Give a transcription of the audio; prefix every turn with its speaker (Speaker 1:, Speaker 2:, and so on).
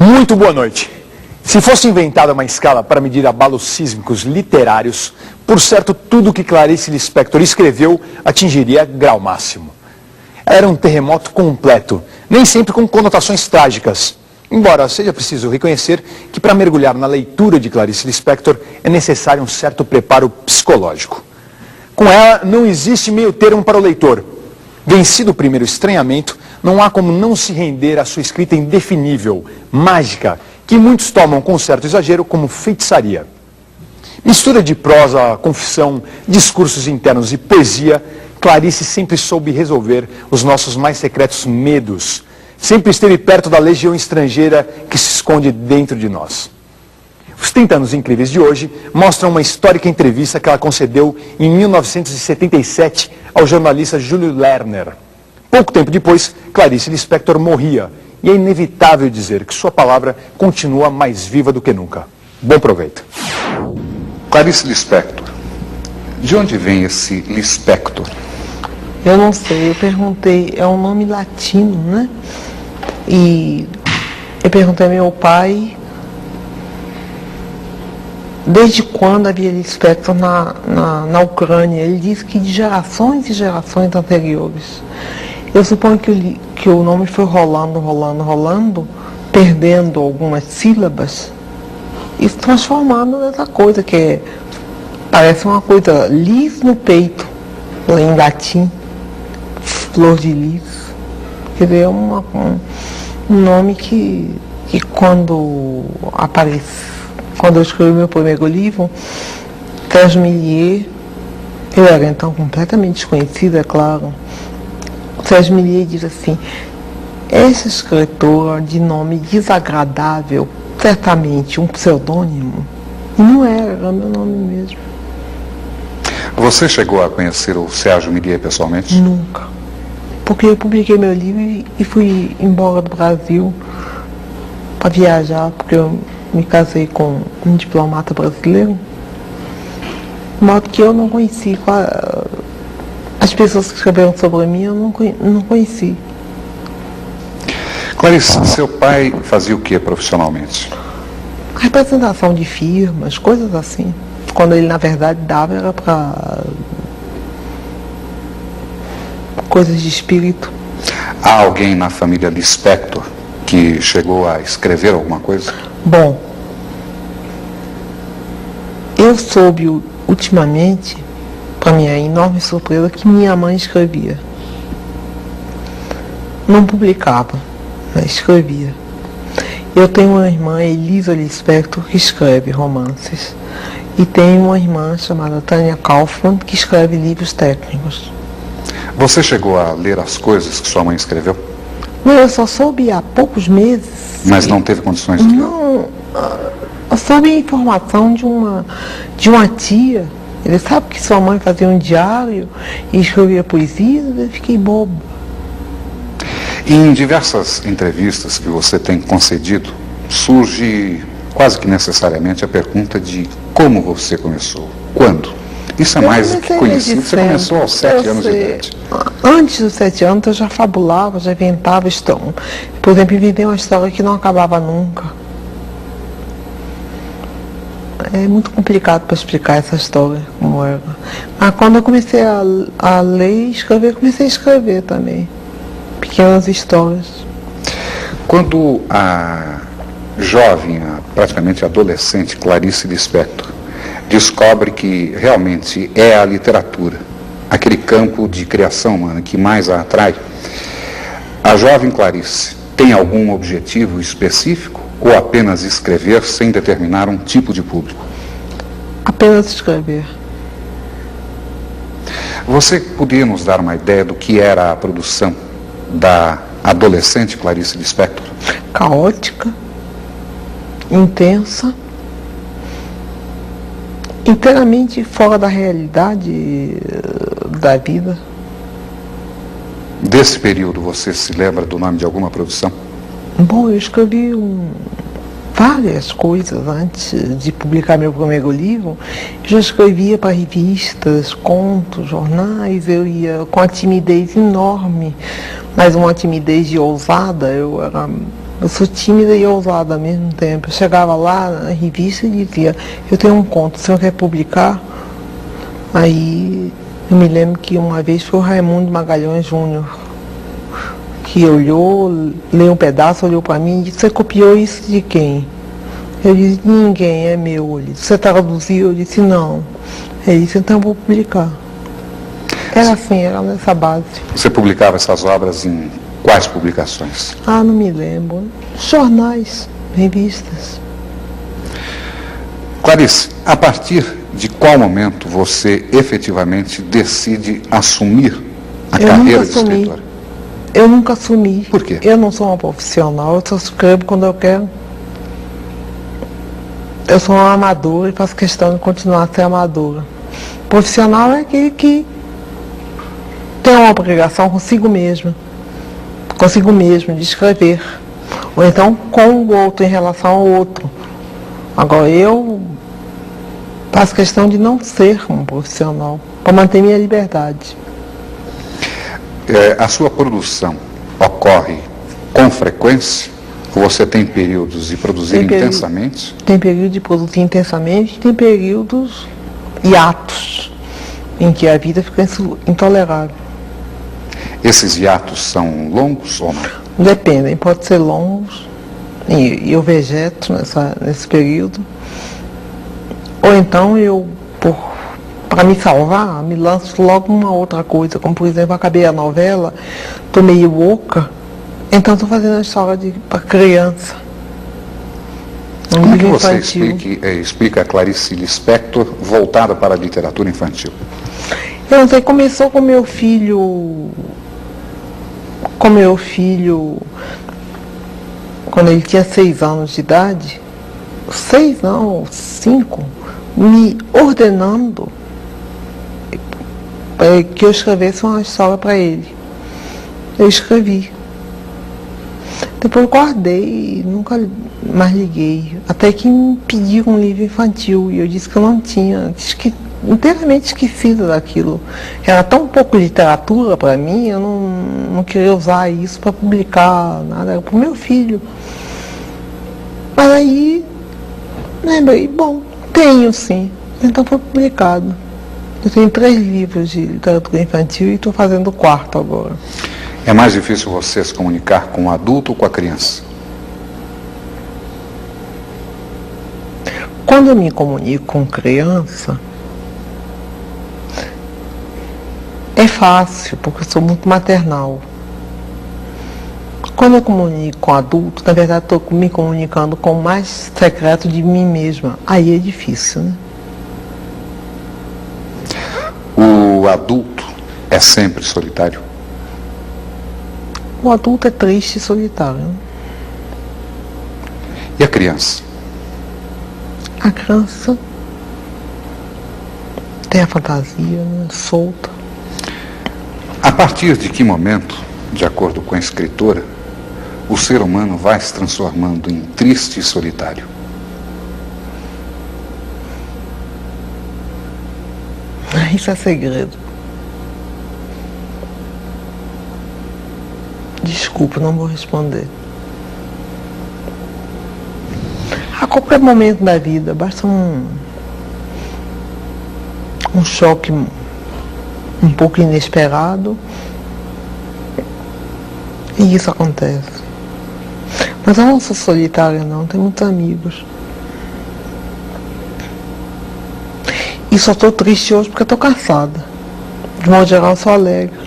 Speaker 1: Muito boa noite. Se fosse inventada uma escala para medir abalos sísmicos literários, por certo, tudo que Clarice Lispector escreveu atingiria grau máximo. Era um terremoto completo, nem sempre com conotações trágicas. Embora seja preciso reconhecer que para mergulhar na leitura de Clarice Lispector é necessário um certo preparo psicológico. Com ela não existe meio termo para o leitor. Vencido o primeiro estranhamento, não há como não se render à sua escrita indefinível, mágica, que muitos tomam com certo exagero como feitiçaria. Mistura de prosa, confissão, discursos internos e poesia, Clarice sempre soube resolver os nossos mais secretos medos. Sempre esteve perto da legião estrangeira que se esconde dentro de nós. Os 30 anos incríveis de hoje mostram uma histórica entrevista que ela concedeu em 1977 ao jornalista Júlio Lerner. Pouco tempo depois, Clarice Lispector morria, e é inevitável dizer que sua palavra continua mais viva do que nunca. Bom proveito.
Speaker 2: Clarice Lispector, de onde vem esse Lispector?
Speaker 3: Eu não sei, eu perguntei, é um nome latino, né? E eu perguntei ao meu pai desde quando havia Lispector na Ucrânia. Ele disse que de gerações e gerações anteriores. Eu suponho que o nome foi rolando, perdendo algumas sílabas e se transformando nessa coisa que parece uma coisa lis no peito, em latim, flor de lis. Quer dizer, é um nome que quando eu escrevi meu primeiro livro, Sérgio Millier, eu era então completamente desconhecida, é claro. Sérgio Millier diz assim: essa escritora de nome desagradável, certamente um pseudônimo. E não era meu nome mesmo.
Speaker 2: Você chegou a conhecer o Sérgio Millier pessoalmente?
Speaker 3: Nunca. Porque eu publiquei meu livro e fui embora do Brasil para viajar, porque eu me casei com um diplomata brasileiro. De modo que eu não conheci as pessoas que escreveram sobre mim, eu não conheci.
Speaker 2: Clarice, seu pai fazia o que profissionalmente?
Speaker 3: Representação de firmas, coisas assim. Quando ele, na verdade, dava, era para coisas de espírito.
Speaker 2: Há alguém na família Lispector que chegou a escrever alguma coisa?
Speaker 3: Bom, eu soube ultimamente, para minha enorme surpresa, que minha mãe escrevia. Não publicava, mas escrevia. Eu tenho uma irmã, Elisa Lispector, que escreve romances. E tenho uma irmã chamada Tânia Kaufmann, que escreve livros técnicos.
Speaker 2: Você chegou a ler as coisas que sua mãe escreveu?
Speaker 3: Não, eu só soube há poucos meses.
Speaker 2: Mas não teve condições de ler?
Speaker 3: Não, eu soube a informação de uma tia. Ele sabe que sua mãe fazia um diário e escrevia poesia, eu fiquei bobo.
Speaker 2: Em diversas entrevistas que você tem concedido, surge quase que necessariamente a pergunta de como você começou, quando. Isso é mais do que conhecido, você começou aos 7 anos de idade.
Speaker 3: Antes dos 7 anos eu já fabulava, já inventava história. Por exemplo, inventei uma história que não acabava nunca. É muito complicado para explicar essa história, como era. Mas quando eu comecei a ler e escrever, comecei a escrever também. Pequenas histórias.
Speaker 2: Quando a jovem, praticamente adolescente Clarice Lispector descobre que realmente é a literatura, aquele campo de criação humana que mais a atrai, a jovem Clarice tem algum objetivo específico ou apenas escrever sem determinar um tipo de público?
Speaker 3: Apenas escrever.
Speaker 2: Você poderia nos dar uma ideia do que era a produção da adolescente Clarice Lispector?
Speaker 3: Caótica, intensa, inteiramente fora da realidade da vida.
Speaker 2: Desse período, você se lembra do nome de alguma produção?
Speaker 3: Bom, eu escrevi várias coisas antes de publicar meu primeiro livro. Eu já escrevia para revistas, contos, jornais. Eu ia com a timidez enorme mas uma timidez e ousada. Eu sou tímida e ousada ao mesmo tempo. Eu chegava lá na revista e dizia, eu tenho um conto, o senhor quer publicar? Aí eu me lembro que uma vez foi o Raimundo Magalhães Júnior, que olhou, leu um pedaço, olhou para mim e disse, você copiou isso de quem? Eu disse, ninguém, é meu. Ele disse, você traduziu? Eu disse, não. Ele disse, então eu vou publicar. Era assim, era nessa base.
Speaker 2: Você publicava essas obras em quais publicações?
Speaker 3: Ah, não me lembro. Jornais, revistas.
Speaker 2: Clarice, a partir de qual momento você efetivamente decide assumir a carreira de escritora?
Speaker 3: Eu nunca assumi.
Speaker 2: Por quê?
Speaker 3: Eu não sou uma profissional, eu só escrevo quando eu quero. Eu sou uma amadora e faço questão de continuar a ser amadora. Profissional é aquele que tem uma obrigação consigo mesmo de escrever. Ou então com o outro, em relação ao outro. Agora eu faço questão de não ser um profissional, para manter minha liberdade.
Speaker 2: A sua produção ocorre com frequência? Você tem períodos de produzir intensamente?
Speaker 3: Tem período de produzir intensamente, tem períodos hiatos, em que a vida fica intolerável.
Speaker 2: Esses hiatos são longos ou não?
Speaker 3: Dependem, pode ser longos, e eu vegeto nesse período, ou então eu, para me salvar, me lanço logo uma outra coisa, como por exemplo, acabei a novela, estou meio louca, então estou fazendo a história para criança.
Speaker 2: Como que você explica a Clarice Lispector voltada para a literatura infantil?
Speaker 3: Eu não sei, começou com meu filho, quando ele tinha 6 anos de idade, 6 não, 5, me ordenando que eu escrevesse uma história para ele. Eu escrevi. Depois eu guardei, nunca mais liguei. Até que me pediram um livro infantil e eu disse que eu não tinha, inteiramente esquecida daquilo. Era tão pouco literatura para mim, eu não queria usar isso para publicar nada, era para o meu filho. Mas aí, lembrei, bom, tenho sim. Então foi publicado. Eu tenho 3 livros de literatura infantil e estou fazendo o 4º agora.
Speaker 2: É mais difícil você se comunicar com o adulto ou com a criança?
Speaker 3: Quando eu me comunico com criança, é fácil, porque eu sou muito maternal. Quando eu comunico com adulto, na verdade estou me comunicando com o mais secreto de mim mesma. Aí é difícil, né?
Speaker 2: O adulto é sempre solitário?
Speaker 3: O adulto é triste e solitário, né?
Speaker 2: E a criança?
Speaker 3: A criança tem a fantasia, né, solta.
Speaker 2: A partir de que momento, de acordo com a escritora, o ser humano vai se transformando em triste e solitário?
Speaker 3: Isso é segredo. Desculpa, não vou responder. A qualquer momento da vida, basta um choque um pouco inesperado e isso acontece. Mas eu não sou solitária não, tenho muitos amigos. E só estou triste hoje porque estou cansada. De modo geral, eu sou alegre.